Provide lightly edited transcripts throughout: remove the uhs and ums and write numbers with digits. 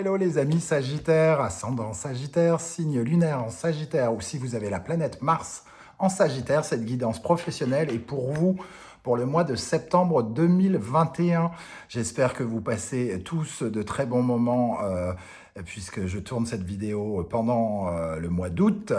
Hello les amis Sagittaire, ascendant Sagittaire, signe lunaire en Sagittaire ou si vous avez la planète Mars en Sagittaire, cette guidance professionnelle est pour vous pour le mois de septembre 2021. J'espère que vous passez tous de très bons moments puisque je tourne cette vidéo pendant le mois d'août.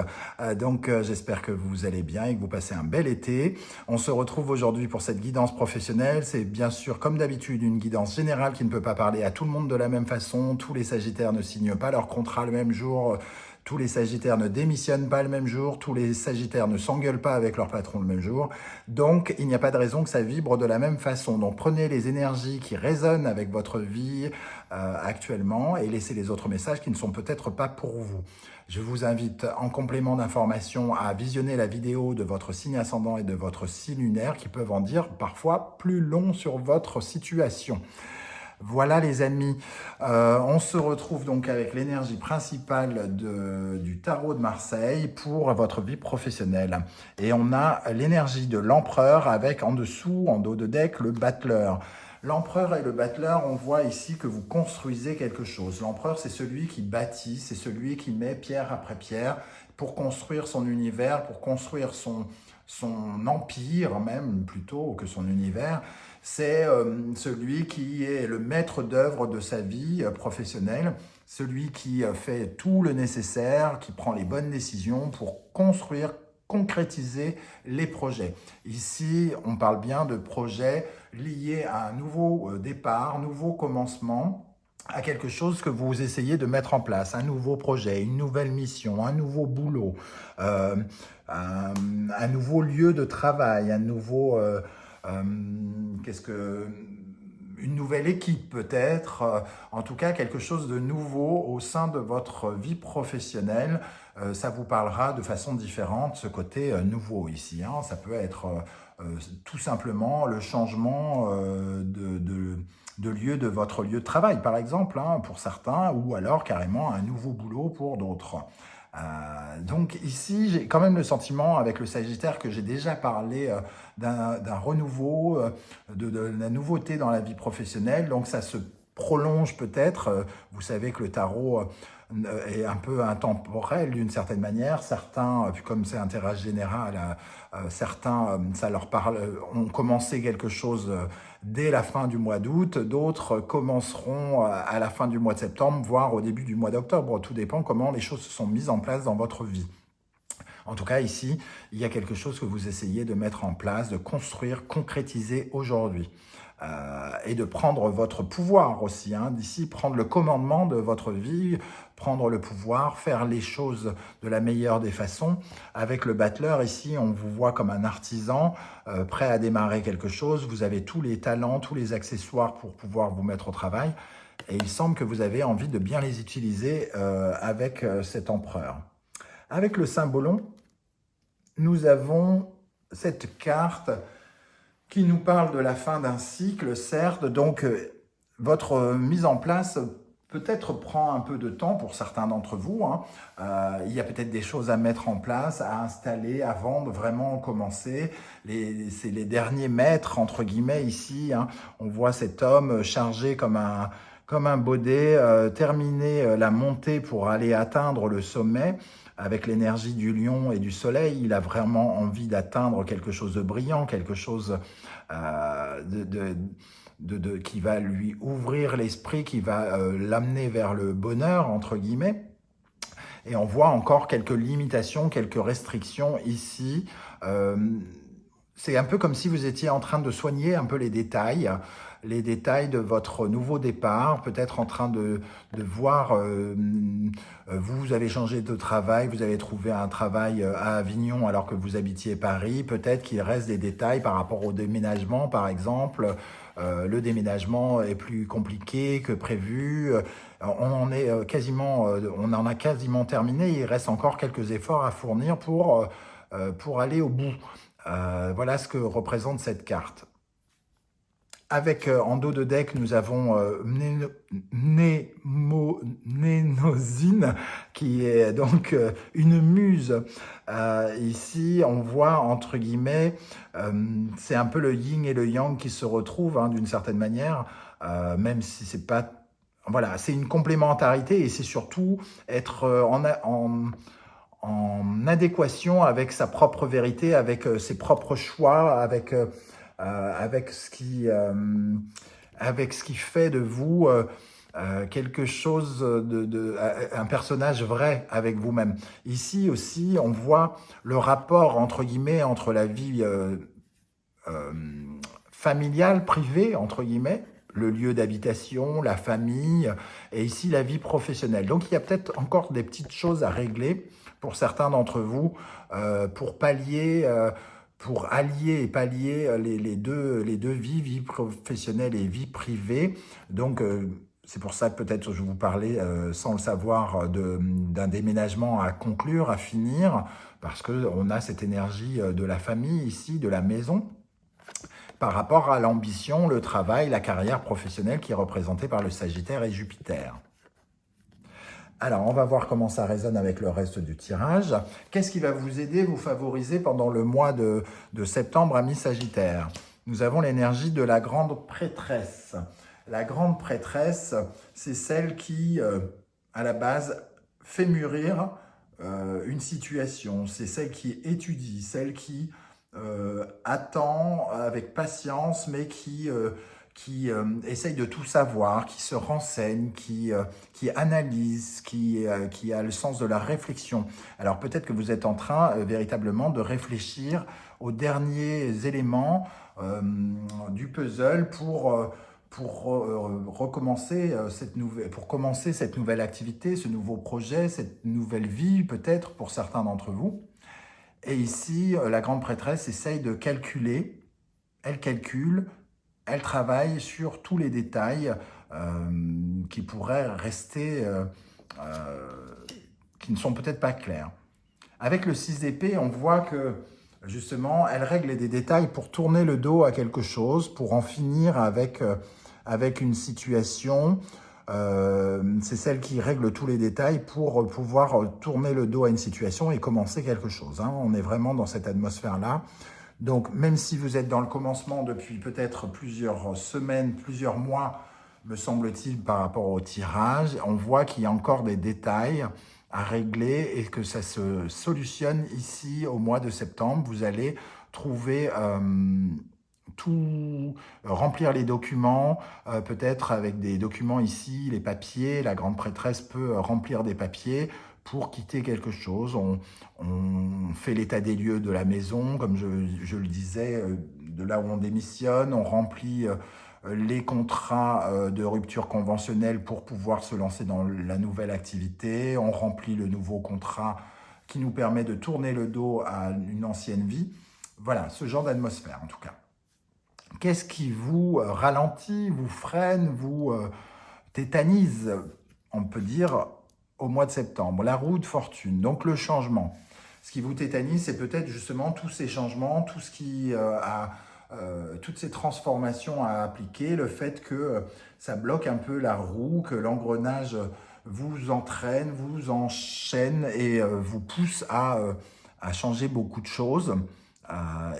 Donc j'espère que vous allez bien et que vous passez un bel été. On se retrouve aujourd'hui pour cette guidance professionnelle. C'est bien sûr comme d'habitude une guidance générale qui ne peut pas parler à tout le monde de la même façon. Tous les Sagittaires ne signent pas leur contrat le même jour. Tous les Sagittaires ne démissionnent pas le même jour, tous les Sagittaires ne s'engueulent pas avec leur patron le même jour. Donc, il n'y a pas de raison que ça vibre de la même façon. Donc, prenez les énergies qui résonnent avec votre vie actuellement et laissez les autres messages qui ne sont peut-être pas pour vous. Je vous invite en complément d'information à visionner la vidéo de votre signe ascendant et de votre signe lunaire qui peuvent en dire parfois plus long sur votre situation. Voilà les amis, on se retrouve donc avec l'énergie principale du tarot de Marseille pour votre vie professionnelle. Et on a l'énergie de l'empereur avec en dessous, en dos de deck, le battleur. L'empereur et le battleur, on voit ici que vous construisez quelque chose. L'empereur, c'est celui qui bâtit, c'est celui qui met pierre après pierre pour construire son univers, pour construire son empire même plutôt que son univers. C'est celui qui est le maître d'œuvre de sa vie professionnelle, celui qui fait tout le nécessaire, qui prend les bonnes décisions pour construire, concrétiser les projets. Ici, on parle bien de projets liés à un nouveau départ, nouveau commencement, à quelque chose que vous essayez de mettre en place, un nouveau projet, une nouvelle mission, un nouveau boulot, un nouveau lieu de travail, un nouveau... une nouvelle équipe peut-être, en tout cas quelque chose de nouveau au sein de votre vie professionnelle. Ça vous parlera de façon différente, ce côté nouveau ici. Ça peut être tout simplement le changement de lieu de votre lieu de travail, par exemple, pour certains, ou alors carrément un nouveau boulot pour d'autres. Donc ici, j'ai quand même le sentiment avec le Sagittaire que j'ai déjà parlé d'un renouveau, de la nouveauté dans la vie professionnelle. Donc ça se prolonge peut-être. Vous savez que le tarot est un peu intemporel d'une certaine manière. Certains, comme c'est un tirage général, certains, ça leur parle, ont commencé quelque chose dès la fin du mois d'août, d'autres commenceront à la fin du mois de septembre, voire au début du mois d'octobre. Tout dépend comment les choses se sont mises en place dans votre vie. En tout cas, ici, il y a quelque chose que vous essayez de mettre en place, de construire, concrétiser aujourd'hui. Et de prendre votre pouvoir aussi, d'ici prendre le commandement de votre vie, prendre le pouvoir, faire les choses de la meilleure des façons. Avec le battleur, ici, on vous voit comme un artisan, prêt à démarrer quelque chose. Vous avez tous les talents, tous les accessoires pour pouvoir vous mettre au travail. Et il semble que vous avez envie de bien les utiliser avec cet empereur. Avec le symbolon, nous avons cette carte qui nous parle de la fin d'un cycle, certes. Donc, votre mise en place peut-être prend un peu de temps pour certains d'entre vous. Il y a peut-être des choses à mettre en place, à installer avant de vraiment commencer. C'est les derniers mètres, entre guillemets, ici. On voit cet homme chargé comme un baudet, terminer la montée pour aller atteindre le sommet. Avec l'énergie du lion et du soleil, il a vraiment envie d'atteindre quelque chose de brillant, quelque chose qui va lui ouvrir l'esprit, qui va l'amener vers le bonheur, entre guillemets. Et on voit encore quelques limitations, quelques restrictions ici. C'est un peu comme si vous étiez en train de soigner un peu les détails de votre nouveau départ, peut-être en train de voir, vous avez changé de travail, vous avez trouvé un travail à Avignon alors que vous habitiez Paris, peut-être qu'il reste des détails par rapport au déménagement par exemple, le déménagement est plus compliqué que prévu, on en a quasiment terminé, il reste encore quelques efforts à fournir pour aller au bout. Voilà ce que représente cette carte. Avec en dos de deck, nous avons Mnémosyne, qui est donc une muse. Ici, on voit, entre guillemets, c'est un peu le yin et le yang qui se retrouvent d'une certaine manière, même si c'est pas voilà, c'est une complémentarité et c'est surtout être en adéquation avec sa propre vérité, avec ses propres choix, avec avec ce qui fait de vous quelque chose un personnage vrai avec vous-même. Ici aussi, on voit le rapport entre guillemets entre la vie euh, familiale, privée entre guillemets, le lieu d'habitation, la famille, et ici la vie professionnelle. Donc il y a peut-être encore des petites choses à régler pour certains d'entre vous, pour pallier, pour allier et pallier les deux vies, vie professionnelle et vie privée. Donc c'est pour ça que peut-être je vous parlais, sans le savoir, d'un déménagement à conclure, à finir, parce qu'on a cette énergie de la famille ici, de la maison, par rapport à l'ambition, le travail, la carrière professionnelle qui est représentée par le Sagittaire et Jupiter. Alors, on va voir comment ça résonne avec le reste du tirage. Qu'est-ce qui va vous aider, vous favoriser pendant le mois de septembre à mi-Sagittaire? Nous avons l'énergie de la grande prêtresse. La grande prêtresse, c'est celle qui, à la base, fait mûrir une situation. C'est celle qui étudie, celle qui attend avec patience, mais qui essaye de tout savoir, qui se renseigne, qui analyse, qui a le sens de la réflexion. Alors peut-être que vous êtes en train véritablement de réfléchir aux derniers éléments du puzzle pour recommencer commencer cette nouvelle activité, ce nouveau projet, cette nouvelle vie peut-être pour certains d'entre vous. Et ici, la grande prêtresse essaye de calculer, elle calcule, elle travaille sur tous les détails qui pourraient rester, qui ne sont peut-être pas clairs. Avec le 6 d'épée, on voit que justement, elle règle des détails pour tourner le dos à quelque chose, pour en finir avec une situation. C'est celle qui règle tous les détails pour pouvoir tourner le dos à une situation et commencer quelque chose. Hein. On est vraiment dans cette atmosphère-là. Donc, même si vous êtes dans le commencement depuis peut-être plusieurs semaines, plusieurs mois, me semble-t-il, par rapport au tirage, on voit qu'il y a encore des détails à régler et que ça se solutionne ici au mois de septembre. Vous allez trouver tout, remplir les documents, peut-être avec des documents ici, les papiers. La grande prêtresse peut remplir des papiers pour quitter quelque chose. On fait l'état des lieux de la maison, comme je le disais, de là où on démissionne. On remplit les contrats de rupture conventionnelle pour pouvoir se lancer dans la nouvelle activité. On remplit le nouveau contrat qui nous permet de tourner le dos à une ancienne vie. Voilà, ce genre d'atmosphère en tout cas. Qu'est-ce qui vous ralentit, vous freine, vous tétanise, on peut dire, au mois de septembre? La roue de fortune, donc le changement. Ce qui vous tétanise, c'est peut-être justement tous ces changements, tout ce qui toutes ces transformations à appliquer, le fait que ça bloque un peu la roue, que l'engrenage vous entraîne, vous enchaîne et vous pousse à changer beaucoup de choses.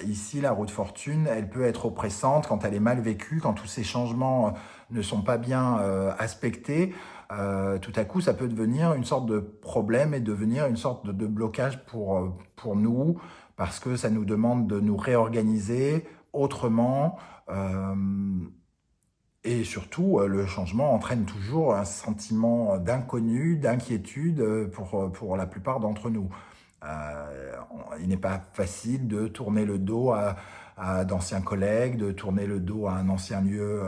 Ici, la roue de fortune, elle peut être oppressante quand elle est mal vécue, quand tous ces changements ne sont pas bien aspectés. Tout à coup, ça peut devenir une sorte de problème et devenir une sorte de blocage pour nous, parce que ça nous demande de nous réorganiser autrement. Et surtout, le changement entraîne toujours un sentiment d'inconnu, d'inquiétude pour la plupart d'entre nous. Il n'est pas facile de tourner le dos à d'anciens collègues, de tourner le dos à un ancien lieu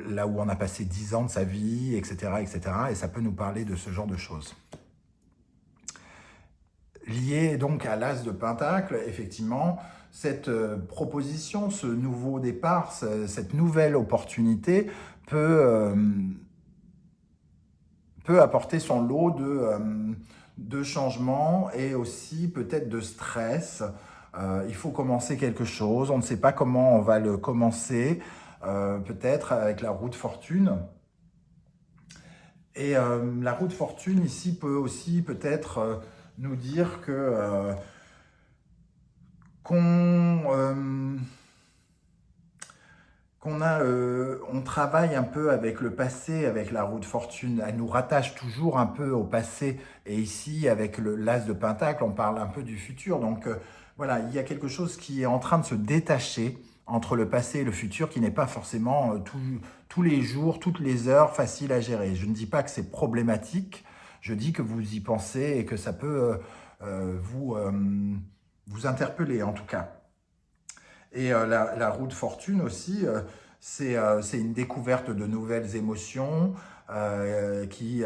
là où on a passé 10 ans de sa vie, etc., etc. Et ça peut nous parler de ce genre de choses. Lié donc à l'As de Pentacle, effectivement, cette proposition, ce nouveau départ, cette nouvelle opportunité peut apporter son lot de changements et aussi peut-être de stress. Il faut commencer quelque chose, on ne sait pas comment on va le commencer, peut-être avec la roue de fortune. Et la roue de fortune ici peut aussi peut-être nous dire que On travaille un peu avec le passé, avec la roue de fortune. Elle nous rattache toujours un peu au passé. Et ici, avec l'as de Pentacle, on parle un peu du futur. Donc voilà, il y a quelque chose qui est en train de se détacher entre le passé et le futur, qui n'est pas forcément tous les jours, toutes les heures facile à gérer. Je ne dis pas que c'est problématique. Je dis que vous y pensez et que ça peut vous interpeller en tout cas. Et la roue de fortune aussi, c'est une découverte de nouvelles émotions qui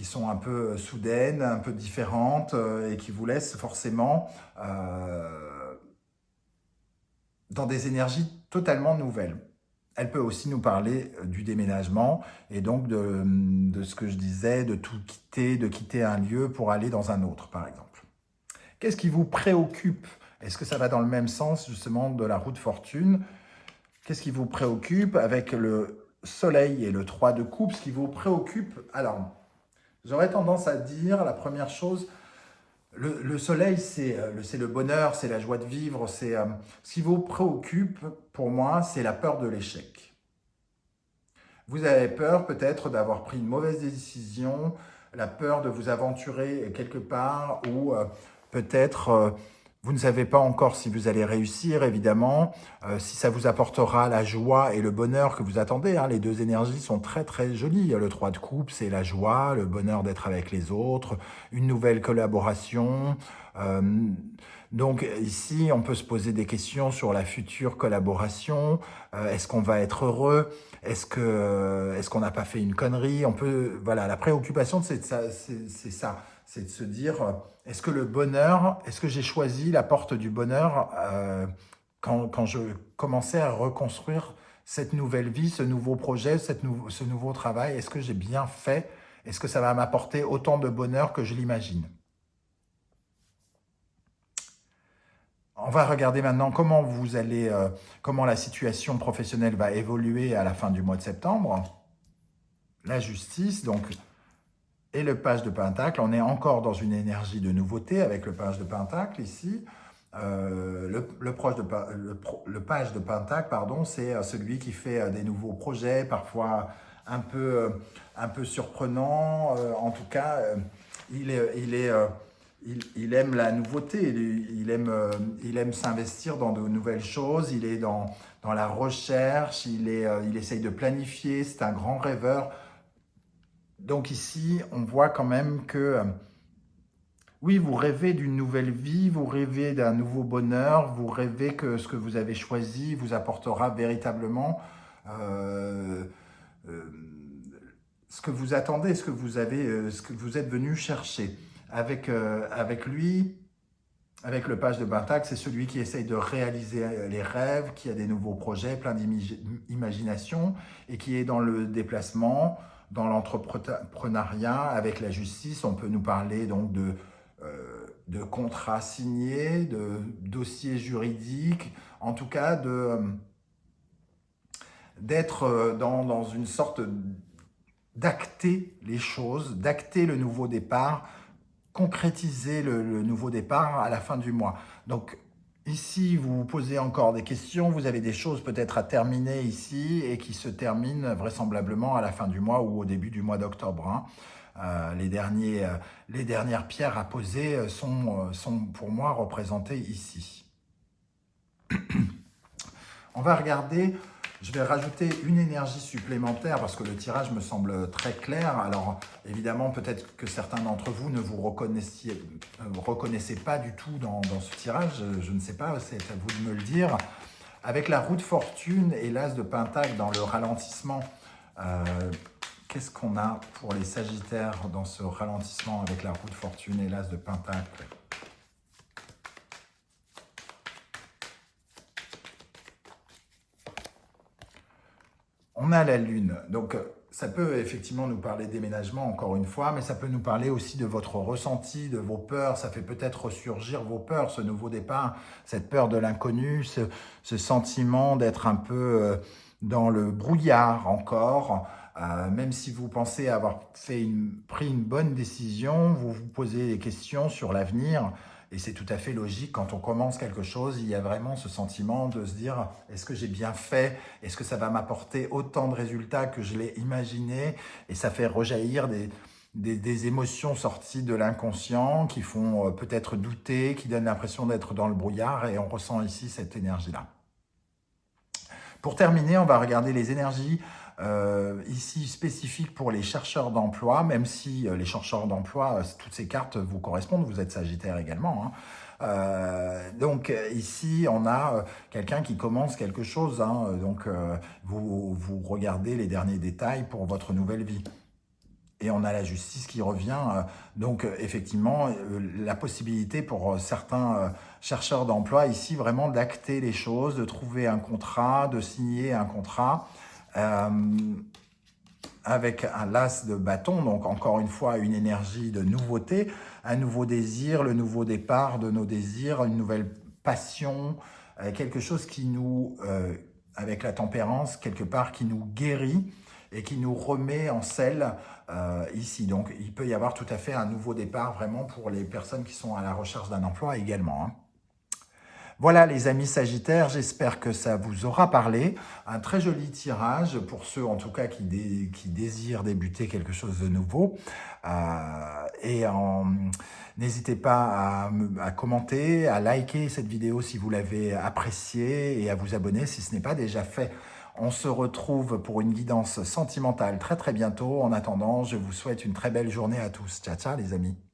sont un peu soudaines, un peu différentes et qui vous laissent forcément dans des énergies totalement nouvelles. Elle peut aussi nous parler du déménagement et donc de ce que je disais, de tout quitter, de quitter un lieu pour aller dans un autre, par exemple. Qu'est-ce qui vous préoccupe? Est-ce que ça va dans le même sens, justement, de la roue de fortune? Qu'est-ce qui vous préoccupe avec le soleil et le 3 de coupe? Ce qui vous préoccupe, alors, j'aurais tendance à dire, la première chose, le soleil, c'est le bonheur, c'est la joie de vivre, ce qui vous préoccupe, pour moi, c'est la peur de l'échec. Vous avez peur peut-être d'avoir pris une mauvaise décision, la peur de vous aventurer quelque part ou peut-être vous ne savez pas encore si vous allez réussir, évidemment, si ça vous apportera la joie et le bonheur que vous attendez. Hein. Les deux énergies sont très très jolies. Le 3 de coupe, c'est la joie, le bonheur d'être avec les autres, une nouvelle collaboration. Euh, donc ici, on peut se poser des questions sur la future collaboration. Est-ce qu'on va être heureux? Est-ce qu'on n'a pas fait une connerie? Voilà, la préoccupation, c'est ça, c'est de se dire, est-ce que le bonheur, est-ce que j'ai choisi la porte du bonheur quand je commençais à reconstruire cette nouvelle vie, ce nouveau projet, ce nouveau travail? Est-ce que j'ai bien fait? Est-ce que ça va m'apporter autant de bonheur que je l'imagine? On va regarder maintenant comment la situation professionnelle va évoluer à la fin du mois de septembre. La justice, donc, et le page de Pentacle. On est encore dans une énergie de nouveauté avec le page de Pentacle ici. Le page de Pentacle, pardon, c'est celui qui fait des nouveaux projets, parfois un peu surprenants. En tout cas, il aime la nouveauté, il aime s'investir dans de nouvelles choses, il est dans la recherche, il essaye de planifier, c'est un grand rêveur. Donc ici, on voit quand même que, oui, vous rêvez d'une nouvelle vie, vous rêvez d'un nouveau bonheur, vous rêvez que ce que vous avez choisi vous apportera véritablement euh, euh, ce que vous attendez, ce que vous êtes venu chercher. Avec lui, avec le page de Pentacle, c'est celui qui essaye de réaliser les rêves, qui a des nouveaux projets, plein d'imagination et qui est dans le déplacement, dans l'entrepreneuriat, avec la justice. On peut nous parler donc de contrats signés, de dossiers juridiques, en tout cas d'être dans une sorte d'acter les choses, d'acter le nouveau départ, concrétiser le nouveau départ à la fin du mois. Donc ici, vous vous posez encore des questions, vous avez des choses peut-être à terminer ici et qui se terminent vraisemblablement à la fin du mois ou au début du mois d'octobre. Hein. Les dernières pierres à poser sont pour moi représentées ici. On va regarder, je vais rajouter une énergie supplémentaire parce que le tirage me semble très clair. Alors évidemment, peut-être que certains d'entre vous ne vous reconnaissez pas du tout dans ce tirage. Je ne sais pas, c'est à vous de me le dire. Avec la roue de fortune et l'as de Pentacle dans le ralentissement, qu'est-ce qu'on a pour les Sagittaires dans ce ralentissement avec la roue de fortune et l'as de Pentacle? On a la Lune, donc ça peut effectivement nous parler de déménagement encore une fois, mais ça peut nous parler aussi de votre ressenti, de vos peurs. Ça fait peut-être ressurgir vos peurs, ce nouveau départ, cette peur de l'inconnu, ce sentiment d'être un peu dans le brouillard encore. Même si vous pensez avoir pris une bonne décision, vous vous posez des questions sur l'avenir Et c'est tout à fait logique, quand on commence quelque chose, il y a vraiment ce sentiment de se dire « Est-ce que j'ai bien fait? Est-ce que ça va m'apporter autant de résultats que je l'ai imaginé ?» Et ça fait rejaillir des émotions sorties de l'inconscient qui font peut-être douter, qui donnent l'impression d'être dans le brouillard, et on ressent ici cette énergie-là. Pour terminer, on va regarder les énergies ici spécifiques pour les chercheurs d'emploi, même si les chercheurs d'emploi, toutes ces cartes vous correspondent, vous êtes Sagittaire également, hein. Donc ici, on a quelqu'un qui commence quelque chose, hein, donc vous regardez les derniers détails pour votre nouvelle vie. Et on a la justice qui revient, donc effectivement, la possibilité pour certains chercheurs d'emploi ici vraiment d'acter les choses, de trouver un contrat, de signer un contrat avec un las de bâton, donc encore une fois une énergie de nouveauté, un nouveau désir, le nouveau départ de nos désirs, une nouvelle passion, quelque chose qui nous, avec la tempérance, quelque part qui nous guérit et qui nous remet en selle ici. Donc, il peut y avoir tout à fait un nouveau départ vraiment pour les personnes qui sont à la recherche d'un emploi également, hein. Voilà les amis Sagittaires, j'espère que ça vous aura parlé. Un très joli tirage pour ceux en tout cas qui désirent débuter quelque chose de nouveau. N'hésitez pas à commenter, à liker cette vidéo si vous l'avez appréciée et à vous abonner si ce n'est pas déjà fait. On se retrouve pour une guidance sentimentale très bientôt. En attendant, je vous souhaite une très belle journée à tous. Ciao, ciao les amis.